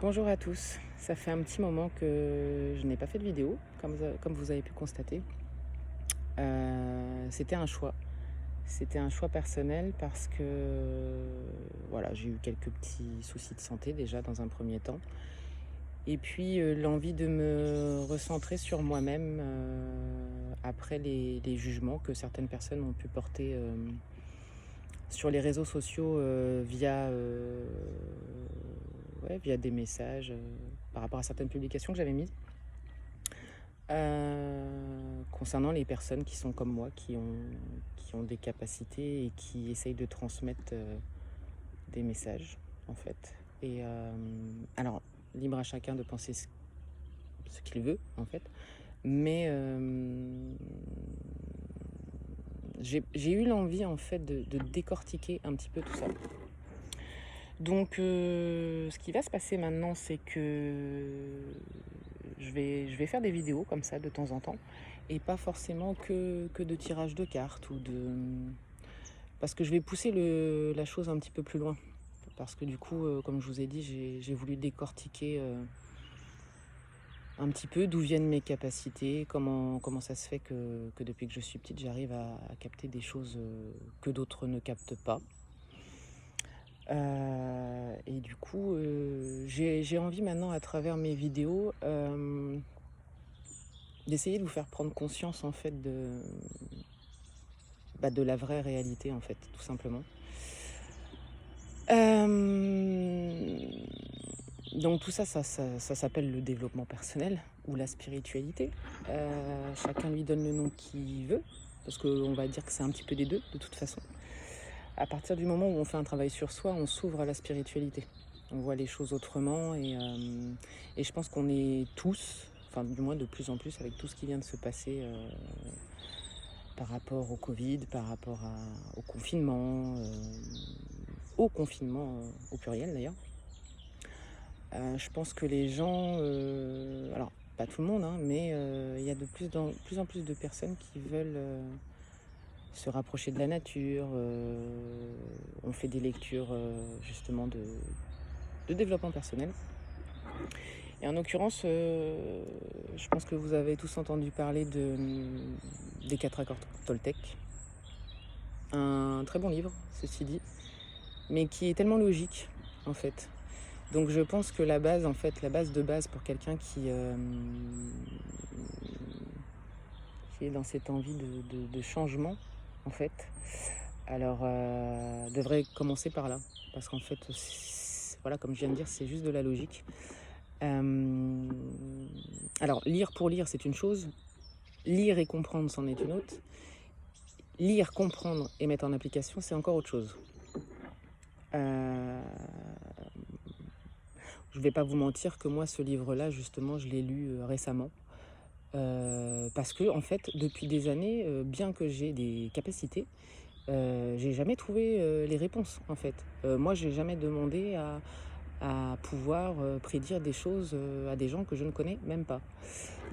Bonjour à tous, ça fait un petit moment que je n'ai pas fait de vidéo, comme vous avez pu constater. C'était un choix. C'était un choix personnel parce que voilà, j'ai eu quelques petits soucis de santé déjà dans un premier temps. Et puis l'envie de me recentrer sur moi-même après les jugements que certaines personnes ont pu porter sur les réseaux sociaux via des messages par rapport à certaines publications que j'avais mises. Concernant les personnes qui sont comme moi, qui ont des capacités et qui essayent de transmettre des messages, en fait. Et alors, libre à chacun de penser ce qu'il veut, en fait. Mais j'ai eu l'envie, en fait, de décortiquer un petit peu tout ça. Donc, ce qui va se passer maintenant, c'est que je vais faire des vidéos comme ça de temps en temps et pas forcément que de tirage de cartes parce que je vais pousser la chose un petit peu plus loin. Parce que du coup, comme je vous ai dit, j'ai voulu décortiquer un petit peu d'où viennent mes capacités, comment ça se fait que depuis que je suis petite, j'arrive à capter des choses que d'autres ne captent pas. Et du coup, j'ai envie maintenant à travers mes vidéos, d'essayer de vous faire prendre conscience en fait de la vraie réalité en fait, tout simplement. Donc tout ça, ça s'appelle le développement personnel ou la spiritualité. Chacun lui donne le nom qu'il veut, parce qu'on va dire que c'est un petit peu des deux, de toute façon. À partir du moment où on fait un travail sur soi, on s'ouvre à la spiritualité. On voit les choses autrement et je pense qu'on est tous, enfin du moins de plus en plus avec tout ce qui vient de se passer par rapport au Covid, par rapport au confinement au pluriel d'ailleurs. Je pense que les gens, alors pas tout le monde, hein, mais il y a de plus en plus de personnes qui veulent se rapprocher de la nature. On fait des lectures justement de développement personnel. Et en l'occurrence, je pense que vous avez tous entendu parler des 4 accords Toltec. Un très bon livre, ceci dit, mais qui est tellement logique, en fait. Donc je pense que la base, en fait, la base de base pour quelqu'un qui est dans cette envie de changement, en fait, alors devrait commencer par là. Parce qu'en fait, voilà, comme je viens de dire, c'est juste de la logique. Alors, lire pour lire, c'est une chose. Lire et comprendre, c'en est une autre. Lire, comprendre et mettre en application, c'est encore autre chose. Je ne vais pas vous mentir que moi, ce livre-là, justement, je l'ai lu récemment. Parce que, en fait, depuis des années, bien que j'ai des capacités, j'ai jamais trouvé les réponses, en fait. Moi, j'ai jamais demandé à pouvoir prédire des choses à des gens que je ne connais même pas.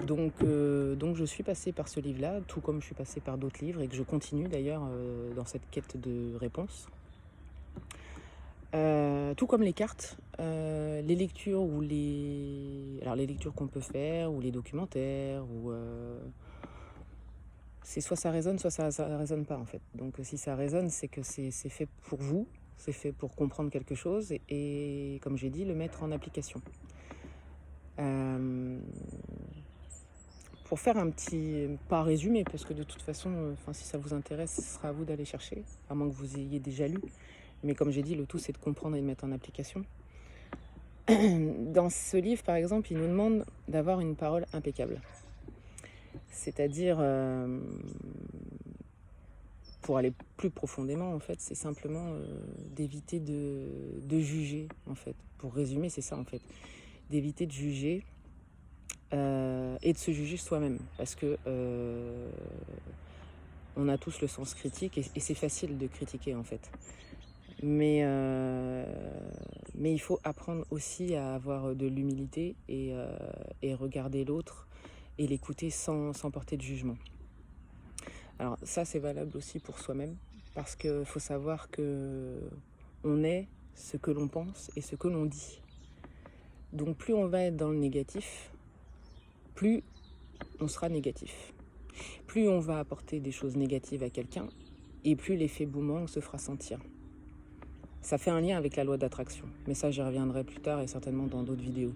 Donc je suis passée par ce livre-là, tout comme je suis passée par d'autres livres et que je continue d'ailleurs dans cette quête de réponses. Tout comme les cartes, les lectures alors les lectures qu'on peut faire ou les documentaires c'est soit ça résonne, soit ça résonne pas en fait. Donc si ça résonne, c'est que c'est fait pour vous, c'est fait pour comprendre quelque chose et comme j'ai dit, le mettre en application. Pour faire un petit, pas résumé, parce que de toute façon, si ça vous intéresse, ce sera à vous d'aller chercher, à moins que vous ayez déjà lu. Mais comme j'ai dit, le tout c'est de comprendre et de mettre en application. Dans ce livre, par exemple, il nous demande d'avoir une parole impeccable. C'est-à-dire, pour aller plus profondément, en fait, c'est simplement d'éviter de juger, en fait. Pour résumer, c'est ça, en fait. D'éviter de juger et de se juger soi-même. Parce que on a tous le sens critique et c'est facile de critiquer, en fait. Mais il faut apprendre aussi à avoir de l'humilité et regarder l'autre et l'écouter sans porter de jugement. Alors ça, c'est valable aussi pour soi-même, parce qu'il faut savoir que on est ce que l'on pense et ce que l'on dit. Donc plus on va être dans le négatif, plus on sera négatif. Plus on va apporter des choses négatives à quelqu'un, et plus l'effet boomerang se fera sentir. Ça fait un lien avec la loi d'attraction, mais ça j'y reviendrai plus tard et certainement dans d'autres vidéos.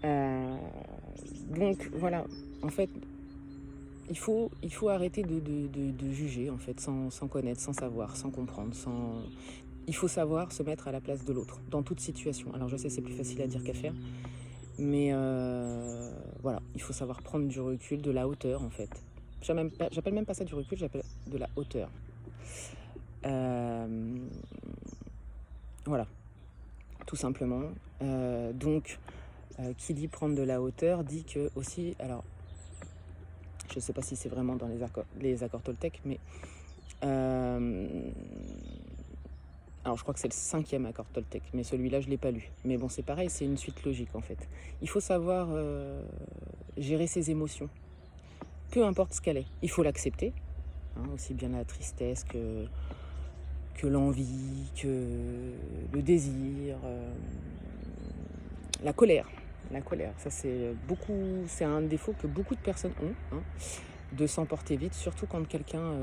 Donc voilà, en fait, il faut arrêter de juger en fait, sans connaître, sans savoir, sans comprendre, Il faut savoir se mettre à la place de l'autre, dans toute situation. Alors je sais, c'est plus facile à dire qu'à faire, mais voilà, il faut savoir prendre du recul, de la hauteur en fait. J'appelle même pas ça du recul, j'appelle de la hauteur. Voilà, tout simplement. Donc, qui dit prendre de la hauteur dit que aussi, alors, je ne sais pas si c'est vraiment dans les accords Toltec, mais alors je crois que c'est le 5e accord Toltec, mais celui-là je ne l'ai pas lu. Mais bon, c'est pareil, c'est une suite logique en fait. Il faut savoir gérer ses émotions, peu importe ce qu'elle est. Il faut l'accepter, hein, aussi bien la tristesse que l'envie, que le désir, la colère. La colère, ça c'est un défaut que beaucoup de personnes ont, hein, de s'emporter vite, surtout quand quelqu'un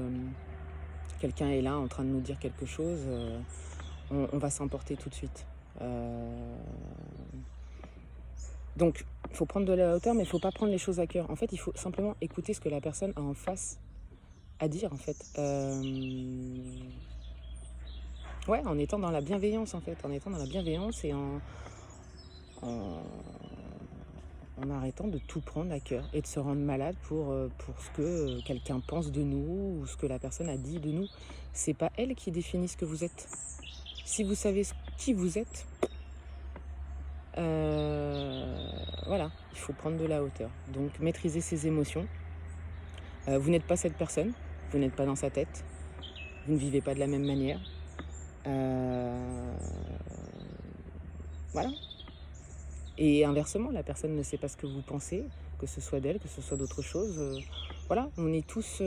est là en train de nous dire quelque chose, on va s'emporter tout de suite. Donc, il faut prendre de la hauteur, mais il ne faut pas prendre les choses à cœur. En fait, il faut simplement écouter ce que la personne a en face à dire, en fait. Ouais, en étant dans la bienveillance, en fait. En étant dans la bienveillance et en arrêtant de tout prendre à cœur et de se rendre malade pour ce que quelqu'un pense de nous ou ce que la personne a dit de nous. C'est pas elle qui définit ce que vous êtes. Si vous savez qui vous êtes, voilà, il faut prendre de la hauteur. Donc maîtriser ses émotions. Vous n'êtes pas cette personne, vous n'êtes pas dans sa tête, vous ne vivez pas de la même manière. Voilà. Et inversement, la personne ne sait pas ce que vous pensez, que ce soit d'elle, que ce soit d'autre chose. Voilà, on est tous...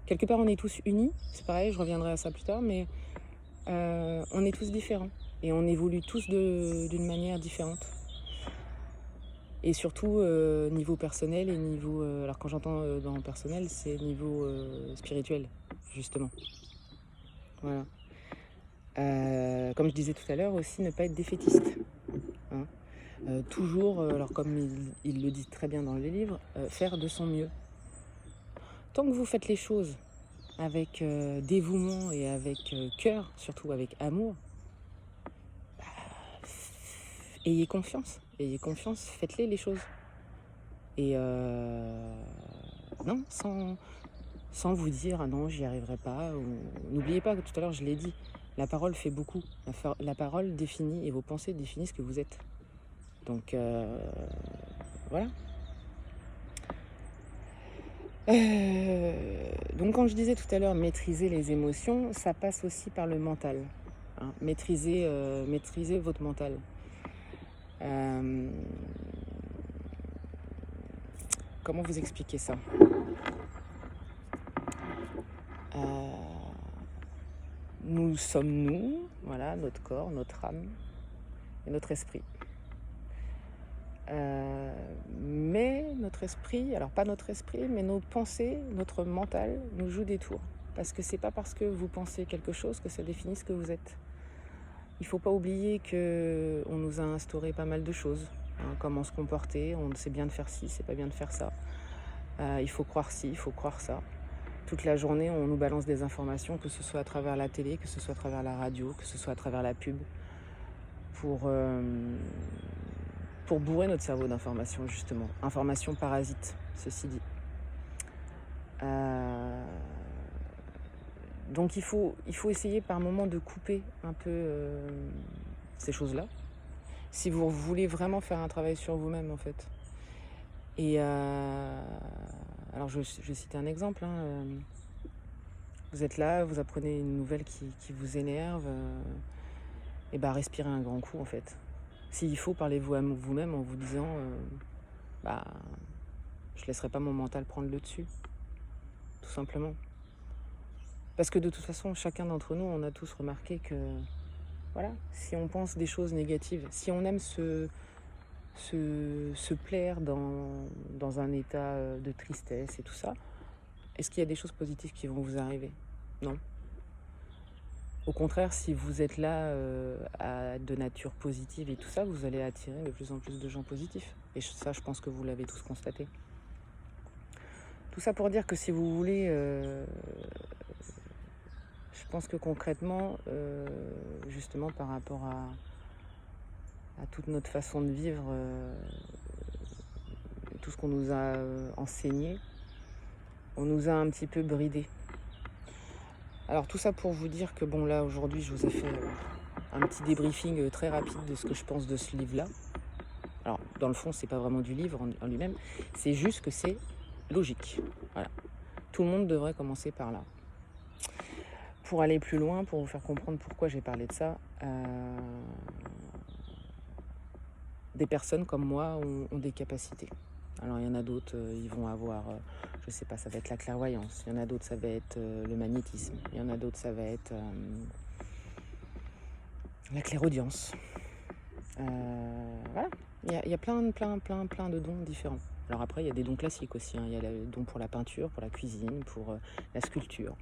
quelque part, on est tous unis. C'est pareil, je reviendrai à ça plus tard, mais on est tous différents. Et on évolue tous d'une manière différente. Et surtout, niveau personnel et niveau... alors quand j'entends dans personnel, c'est niveau spirituel, justement. Voilà. Comme je disais tout à l'heure, aussi ne pas être défaitiste. Hein. Toujours, alors comme il le dit très bien dans le livre, faire de son mieux. Tant que vous faites les choses avec dévouement et avec cœur, surtout avec amour, bah, ayez confiance, faites-les les choses. Et non, sans vous dire ah non, j'y arriverai pas. N'oubliez pas que tout à l'heure je l'ai dit, la parole fait beaucoup. La parole définit et vos pensées définissent ce que vous êtes. Donc voilà. Donc quand je disais tout à l'heure maîtriser les émotions, ça passe aussi par le mental. Hein. Maîtriser votre mental. Comment vous expliquer ça ? Nous sommes nous, voilà, notre corps, notre âme et notre esprit. Mais notre esprit, alors pas notre esprit, mais nos pensées, notre mental nous joue des tours. Parce que c'est pas parce que vous pensez quelque chose que ça définit ce que vous êtes. Il faut pas oublier qu'on nous a instauré pas mal de choses. Hein, comment se comporter, on sait bien de faire ci, c'est pas bien de faire ça. Il faut croire ci, il faut croire ça. Toute la journée, on nous balance des informations, que ce soit à travers la télé, que ce soit à travers la radio, que ce soit à travers la pub, pour bourrer notre cerveau d'informations, justement. Informations parasites, ceci dit. Donc il faut essayer par moment de couper un peu ces choses-là, si vous voulez vraiment faire un travail sur vous-même, en fait. Et alors je vais citer un exemple. Hein, vous êtes là, vous apprenez une nouvelle qui vous énerve, et bah respirez un grand coup, en fait. S'il faut, parlez-vous à vous-même en vous disant je laisserai pas mon mental prendre le dessus, tout simplement. Parce que de toute façon, chacun d'entre nous, on a tous remarqué que voilà, si on pense des choses négatives, si on aime se plaire dans un état de tristesse et tout ça, est-ce qu'il y a des choses positives qui vont vous arriver? Non. Au contraire, si vous êtes là à de nature positive et tout ça, vous allez attirer de plus en plus de gens positifs. Et ça, je pense que vous l'avez tous constaté. Tout ça pour dire que si vous voulez, je pense que concrètement, justement par rapport à toute notre façon de vivre, tout ce qu'on nous a enseigné, on nous a un petit peu bridés. Alors tout ça pour vous dire que bon là aujourd'hui je vous ai fait un petit débriefing très rapide de ce que je pense de ce livre-là. Alors dans le fond c'est pas vraiment du livre en lui-même, c'est juste que c'est logique. Voilà. Tout le monde devrait commencer par là. Pour aller plus loin, pour vous faire comprendre pourquoi j'ai parlé de ça, des personnes comme moi ont des capacités. Alors il y en a d'autres, ils vont avoir, je sais pas, ça va être la clairvoyance. Il y en a d'autres, ça va être le magnétisme. Il y en a d'autres, ça va être la clairaudience. Voilà, il y a plein de dons différents. Alors après, il y a des dons classiques aussi. Il y a le don pour la peinture, pour la cuisine, pour la sculpture.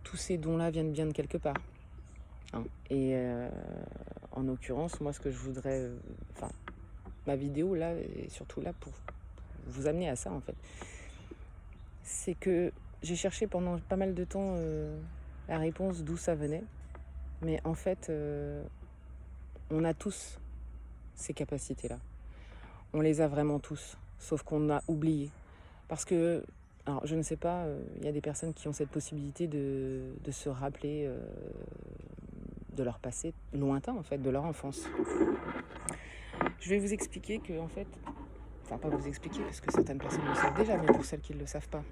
Tous ces dons-là viennent bien de quelque part. Hein. Et en l'occurrence, moi, ce que je voudrais... ma vidéo, là, est surtout là pour vous amener à ça, en fait. C'est que j'ai cherché pendant pas mal de temps la réponse d'où ça venait. Mais en fait, on a tous ces capacités-là. On les a vraiment tous, sauf qu'on a oublié. Parce que, alors je ne sais pas, il y a des personnes qui ont cette possibilité de se rappeler de leur passé lointain, en fait, de leur enfance. Je vais vous expliquer que, en fait, enfin pas vous expliquer parce que certaines personnes le savent déjà, mais pour celles qui ne le savent pas,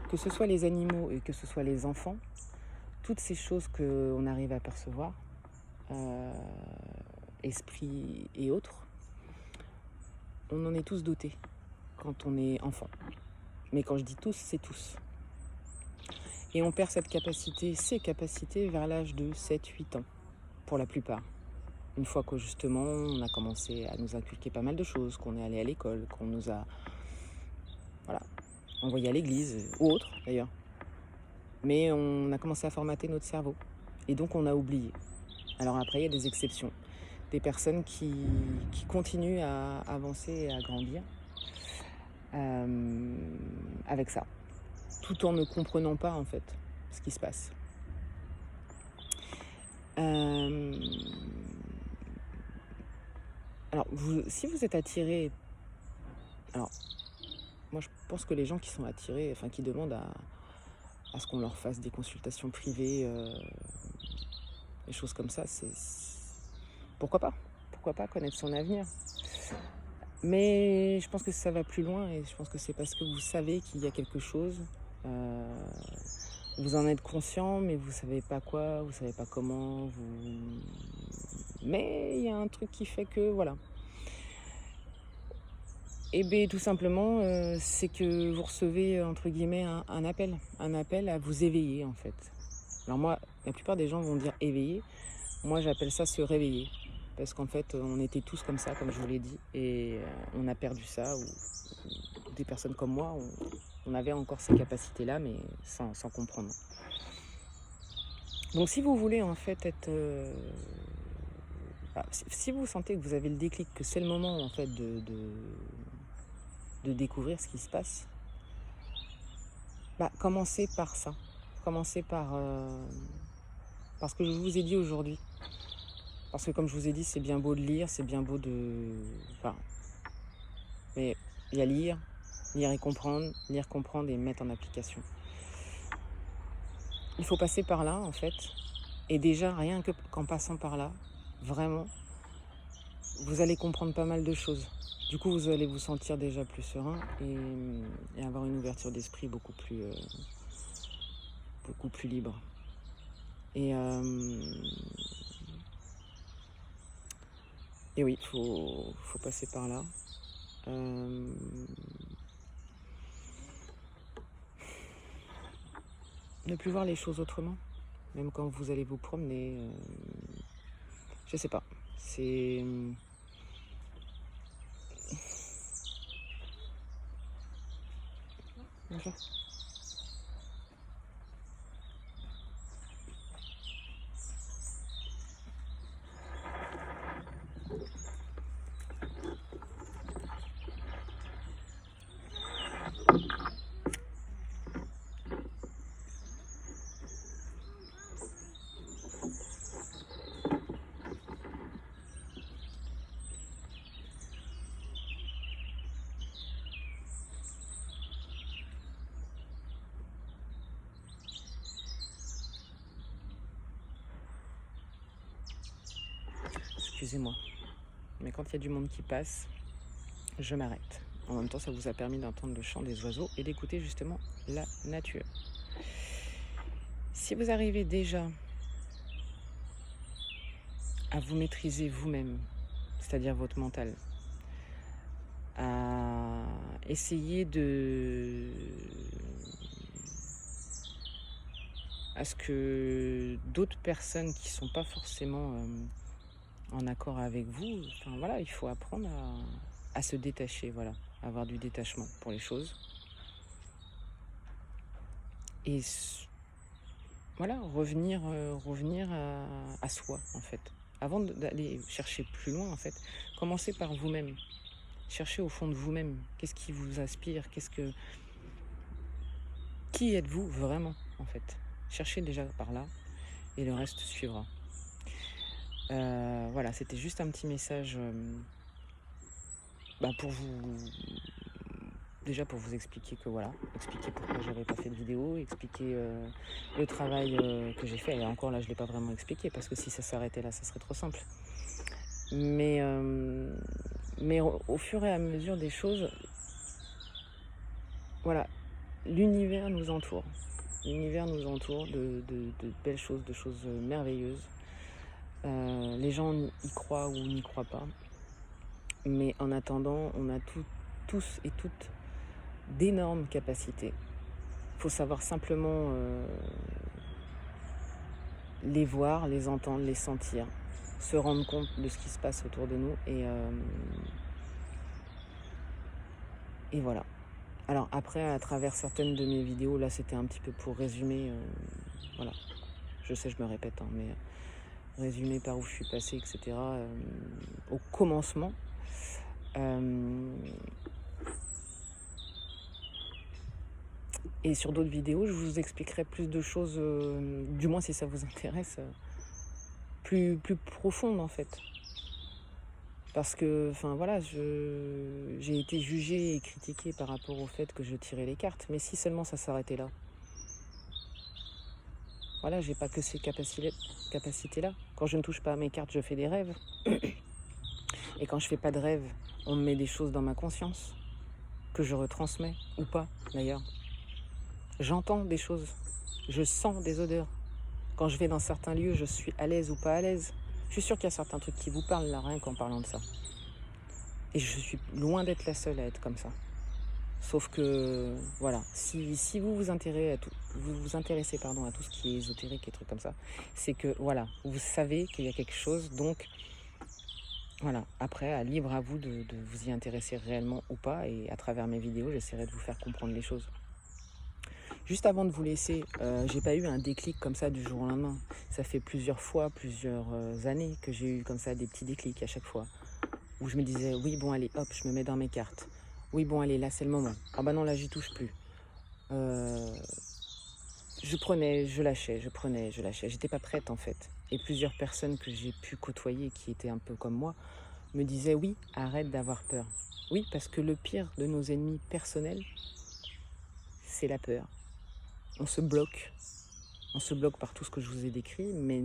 que ce soit les animaux et que ce soit les enfants, toutes ces choses qu'on arrive à percevoir, esprit et autres, on en est tous dotés quand on est enfant. Mais quand je dis tous, c'est tous. Et on perd cette capacité, ces capacités vers l'âge de 7-8 ans, pour la plupart. Une fois que justement on a commencé à nous inculquer pas mal de choses, qu'on est allé à l'école, qu'on nous a envoyé à l'église, ou autre d'ailleurs. Mais on a commencé à formater notre cerveau. Et donc on a oublié. Alors après, il y a des exceptions. Des personnes qui continuent à avancer et à grandir avec ça. Tout en ne comprenant pas en fait ce qui se passe. Alors, si vous êtes attiré, alors moi je pense que les gens qui sont attirés, enfin qui demandent à ce qu'on leur fasse des consultations privées, des choses comme ça, c'est pourquoi pas connaître son avenir. Mais je pense que ça va plus loin et je pense que c'est parce que vous savez qu'il y a quelque chose. Vous en êtes conscient, mais vous savez pas quoi, vous savez pas comment. Mais il y a un truc qui fait que voilà. Et bien tout simplement, c'est que vous recevez entre guillemets un appel à vous éveiller en fait. Alors moi, la plupart des gens vont dire éveiller. Moi, j'appelle ça se réveiller. Parce qu'en fait, on était tous comme ça, comme je vous l'ai dit, et on a perdu ça, ou des personnes comme moi, on avait encore ces capacités-là, mais sans comprendre. Donc si vous voulez en fait être... si vous sentez que vous avez le déclic, que c'est le moment en fait de découvrir ce qui se passe, commencez par ça. Commencez par ce que je vous ai dit aujourd'hui. Parce que comme je vous ai dit, c'est bien beau de lire, c'est bien beau de... mais il y a lire et comprendre, lire, comprendre et mettre en application. Il faut passer par là, en fait. Et déjà, rien qu'en passant par là, vraiment, vous allez comprendre pas mal de choses. Du coup, vous allez vous sentir déjà plus serein et avoir une ouverture d'esprit beaucoup plus libre. Et oui, faut passer par là. Ne plus voir les choses autrement. même quand vous allez vous promener, je sais pas, c'est... Bonjour. Excusez-moi, mais quand il y a du monde qui passe, je m'arrête. En même temps, ça vous a permis d'entendre le chant des oiseaux et d'écouter justement la nature. Si vous arrivez déjà à vous maîtriser vous-même, c'est-à-dire votre mental, à essayer à ce que d'autres personnes qui sont pas forcément en accord avec vous, enfin voilà, il faut apprendre à se détacher, voilà, à avoir du détachement pour les choses. Et voilà, revenir à soi, en fait. Avant d'aller chercher plus loin, en fait, commencez par vous-même. Cherchez au fond de vous-même. Qu'est-ce qui vous inspire? Qui êtes-vous vraiment, en fait? Cherchez déjà par là et le reste suivra. Voilà, c'était juste un petit message pour vous... Déjà pour vous expliquer que voilà, expliquer pourquoi j'avais pas fait de vidéo, expliquer le travail que j'ai fait. Et encore là, je l'ai pas vraiment expliqué parce que si ça s'arrêtait là, ça serait trop simple. Mais au fur et à mesure des choses, voilà, l'univers nous entoure. L'univers nous entoure de belles choses, de choses merveilleuses. Les gens y croient ou n'y croient pas. Mais en attendant, on a tous et toutes d'énormes capacités. Il faut savoir simplement les voir, les entendre, les sentir, se rendre compte de ce qui se passe autour de nous et voilà. Alors après, à travers certaines de mes vidéos, là c'était un petit peu pour résumer, voilà, je sais je me répète, hein, mais résumer par où je suis passée, etc. Au commencement. Et sur d'autres vidéos, je vous expliquerai plus de choses, du moins si ça vous intéresse, plus profondes en fait. Parce que, enfin voilà, j'ai été jugée et critiquée par rapport au fait que je tirais les cartes. Mais si seulement ça s'arrêtait là. Voilà, j'ai pas que ces capacités-là. Quand je ne touche pas à mes cartes, je fais des rêves. Et quand je fais pas de rêve, on me met des choses dans ma conscience que je retransmets, ou pas d'ailleurs. J'entends des choses, je sens des odeurs. Quand je vais dans certains lieux, je suis à l'aise ou pas à l'aise. Je suis sûre qu'il y a certains trucs qui vous parlent là, rien qu'en parlant de ça. Et je suis loin d'être la seule à être comme ça. Sauf que, voilà, si vous vous intéressez à tout ce qui est ésotérique et trucs comme ça, c'est que, voilà, vous savez qu'il y a quelque chose, donc, voilà, après, libre à vous de vous y intéresser réellement ou pas, et à travers mes vidéos, j'essaierai de vous faire comprendre les choses. Juste avant de vous laisser, j'ai pas eu un déclic comme ça du jour au lendemain. Ça fait plusieurs années que j'ai eu comme ça des petits déclics à chaque fois. Où je me disais, oui, bon, allez, hop, je me mets dans mes cartes. Oui, bon, allez, là, c'est le moment. Ah bah non, là, j'y touche plus. Je prenais, je lâchais. J'étais pas prête, en fait. Et plusieurs personnes que j'ai pu côtoyer, qui étaient un peu comme moi, me disaient, oui, arrête d'avoir peur. Oui, parce que le pire de nos ennemis personnels, c'est la peur. On se bloque par tout ce que je vous ai décrit, mais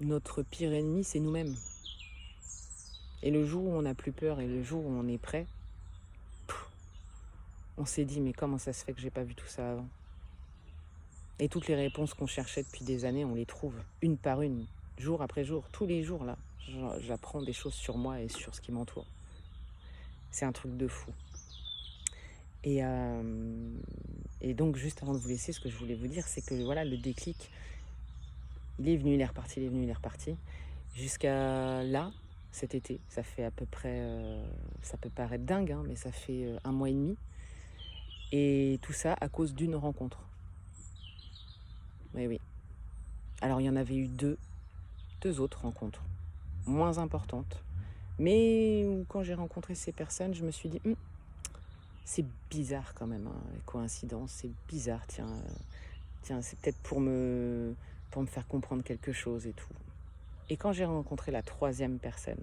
notre pire ennemi, c'est nous-mêmes. Et le jour où on n'a plus peur et le jour où on est prêt, on s'est dit, mais comment ça se fait que j'ai pas vu tout ça avant? Et toutes les réponses qu'on cherchait depuis des années, on les trouve, une par une, jour après jour, tous les jours, là. J'apprends des choses sur moi et sur ce qui m'entoure. C'est un truc de fou. Et donc, juste avant de vous laisser, ce que je voulais vous dire, c'est que voilà, le déclic, Il est venu, il est reparti, il est venu, il est reparti. Jusqu'à là, cet été, ça fait à peu près, ça peut paraître dingue, hein, mais ça fait 1 mois et demi. Et tout ça à cause d'une rencontre. Oui, oui. Alors il y en avait eu deux autres rencontres, moins importantes. Mais quand j'ai rencontré ces personnes, je me suis dit, c'est bizarre quand même, hein, les coïncidences, c'est bizarre, tiens, c'est peut-être pour me faire comprendre quelque chose et tout. Et quand j'ai rencontré la troisième personne,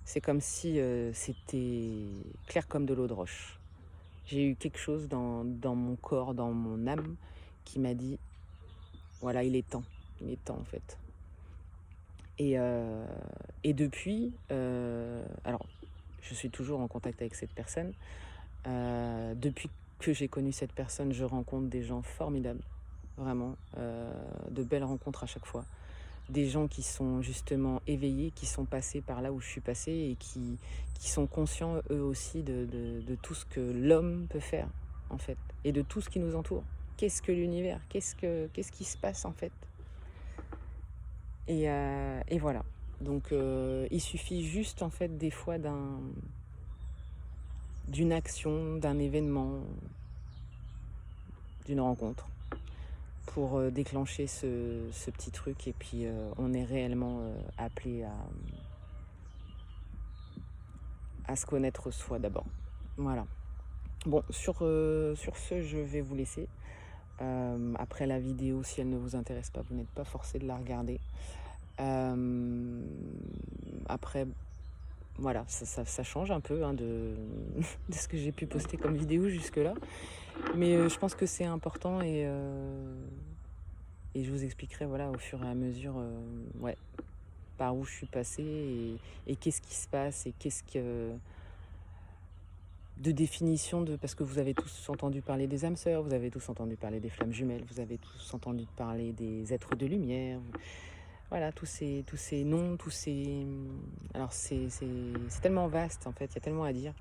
c'est comme si c'était clair comme de l'eau de roche. J'ai eu quelque chose dans mon corps, dans mon âme, qui m'a dit, voilà, il est temps en fait. Et depuis, alors je suis toujours en contact avec cette personne. Depuis que j'ai connu cette personne, je rencontre des gens formidables, vraiment, de belles rencontres à chaque fois. Des gens qui sont justement éveillés, qui sont passés par là où je suis passée et qui sont conscients eux aussi de tout ce que l'homme peut faire en fait et de tout ce qui nous entoure. Qu'est-ce que l'univers? Qu'est-ce qui se passe en fait? Et voilà. Donc il suffit juste en fait des fois d'une action, d'un événement, d'une rencontre pour déclencher ce petit truc et puis on est réellement appelé à se connaître soi d'abord. Voilà. Bon, sur ce, je vais vous laisser. Après la vidéo, si elle ne vous intéresse pas, vous n'êtes pas forcé de la regarder. Après, voilà, ça change un peu hein, de ce que j'ai pu poster comme vidéo jusque-là. Mais je pense que c'est important et je vous expliquerai voilà, au fur et à mesure ouais, par où je suis passée et qu'est-ce qui se passe et qu'est-ce que... de définition de... Parce que vous avez tous entendu parler des âmes sœurs, vous avez tous entendu parler des flammes jumelles, vous avez tous entendu parler des êtres de lumière. Voilà, tous ces noms, tous ces... Alors c'est tellement vaste en fait, il y a tellement à dire.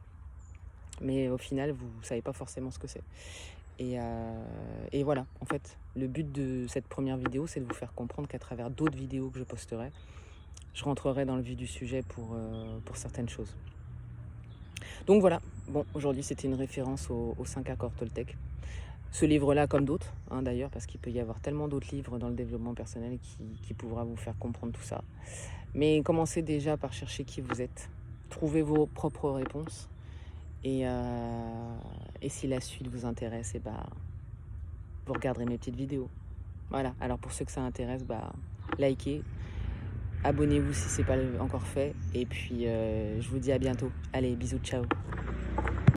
Mais au final, vous ne savez pas forcément ce que c'est. Et voilà, en fait, le but de cette première vidéo, c'est de vous faire comprendre qu'à travers d'autres vidéos que je posterai, je rentrerai dans le vif du sujet pour certaines choses. Donc voilà, bon, aujourd'hui c'était une référence aux 5 accords Toltec. Ce livre-là, comme d'autres, hein, d'ailleurs, parce qu'il peut y avoir tellement d'autres livres dans le développement personnel qui pourra vous faire comprendre tout ça. Mais commencez déjà par chercher qui vous êtes. Trouvez vos propres réponses. Et si la suite vous intéresse, vous regarderez mes petites vidéos. Voilà, alors pour ceux que ça intéresse, likez, abonnez-vous si ce n'est pas encore fait. Et puis je vous dis à bientôt. Allez, bisous, ciao.